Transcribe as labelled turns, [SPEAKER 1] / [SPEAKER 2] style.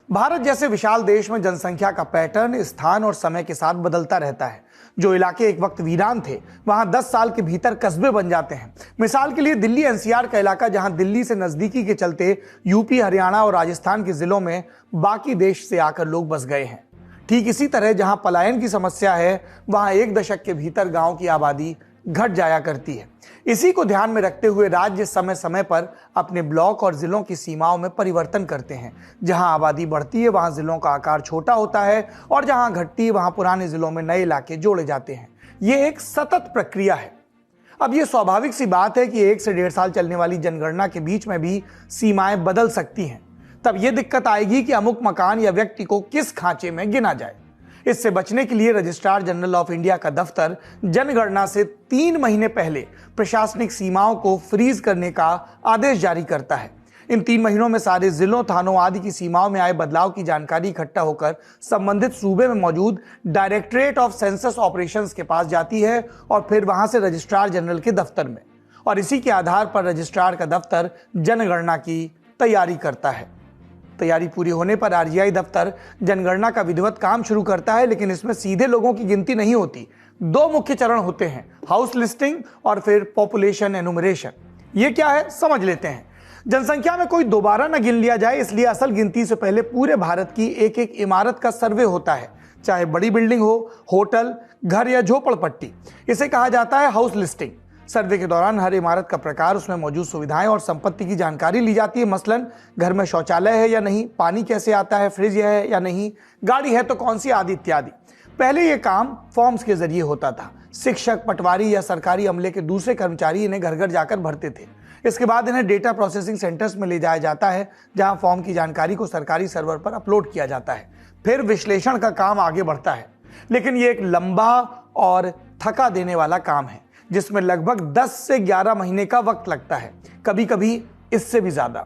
[SPEAKER 1] भारत जैसे विशाल देश में जनसंख्या का पैटर्न स्थान और समय के साथ बदलता रहता है। जो इलाके एक वक्त वीरान थे वहां 10 साल के भीतर कस्बे बन जाते हैं। मिसाल के लिए दिल्ली एनसीआर का इलाका, जहां दिल्ली से नजदीकी के चलते यूपी, हरियाणा और राजस्थान के जिलों में बाकी देश से आकर लोग बस गए हैं। ठीक इसी तरह जहां पलायन की समस्या है वहां एक दशक के भीतर गांव की आबादी घट जाया करती है। इसी को ध्यान में रखते हुए राज्य समय समय पर अपने ब्लॉक और जिलों की सीमाओं में परिवर्तन करते हैं। जहां आबादी बढ़ती है वहां जिलों का आकार छोटा होता है और जहां घटती है वहां पुराने जिलों में नए इलाके जोड़े जाते हैं। यह एक सतत प्रक्रिया है। अब यह स्वाभाविक सी बात है कि 1 से 1.5 साल चलने वाली जनगणना के बीच में भी सीमाएं बदल सकती हैं। तब यह दिक्कत आएगी कि अमुक मकान या व्यक्ति को किस खांचे में गिना जाए। इससे बचने के लिए रजिस्ट्रार जनरल ऑफ इंडिया का दफ्तर जनगणना से 3 महीने पहले प्रशासनिक सीमाओं को फ्रीज करने का आदेश जारी करता है। इन 3 महीनों में सारे जिलों, थानों आदि की सीमाओं में आए बदलाव की जानकारी इकट्ठा होकर संबंधित सूबे में मौजूद डायरेक्टरेट ऑफ सेंसस ऑपरेशंस के पास जाती है और फिर वहां से रजिस्ट्रार जनरल के दफ्तर में, और इसी के आधार पर रजिस्ट्रार का दफ्तर जनगणना की तैयारी करता है। तैयारी पूरी होने पर आरजीआई दफ्तर जनगणना का विधिवत काम शुरू करता है, लेकिन इसमें सीधे लोगों की गिनती नहीं होती। 2 मुख्य चरण होते हैं, हाउस लिस्टिंग और फिर पॉपुलेशन एनुमरेशन। ये क्या है समझ लेते हैं। जनसंख्या में कोई दोबारा न गिन लिया जाए, इसलिए असल गिनती से पहले पूरे भारत की एक एक इमारत का सर्वे होता है, चाहे बड़ी बिल्डिंग हो, होटल, घर या झोपड़पट्टी। इसे कहा जाता है हाउस लिस्टिंग। सर्वे के दौरान हर इमारत का प्रकार, उसमें मौजूद सुविधाएं और संपत्ति की जानकारी ली जाती है। मसलन घर में शौचालय है या नहीं, पानी कैसे आता है, फ्रिज है या नहीं, गाड़ी है तो कौन सी, आदि इत्यादि। पहले यह काम फॉर्म्स के जरिए होता था। शिक्षक, पटवारी या सरकारी अमले के दूसरे कर्मचारी इन्हें घर घर जाकर भरते थे। इसके बाद इन्हें डेटा प्रोसेसिंग सेंटर्स में ले जाया जाता है, जहां फॉर्म की जानकारी को सरकारी सर्वर पर अपलोड किया जाता है। फिर विश्लेषण का काम आगे बढ़ता है, लेकिन यह एक लंबा और थका देने वाला काम है, जिसमें लगभग 10 से 11 महीने का वक्त लगता है, कभी कभी इससे भी ज्यादा।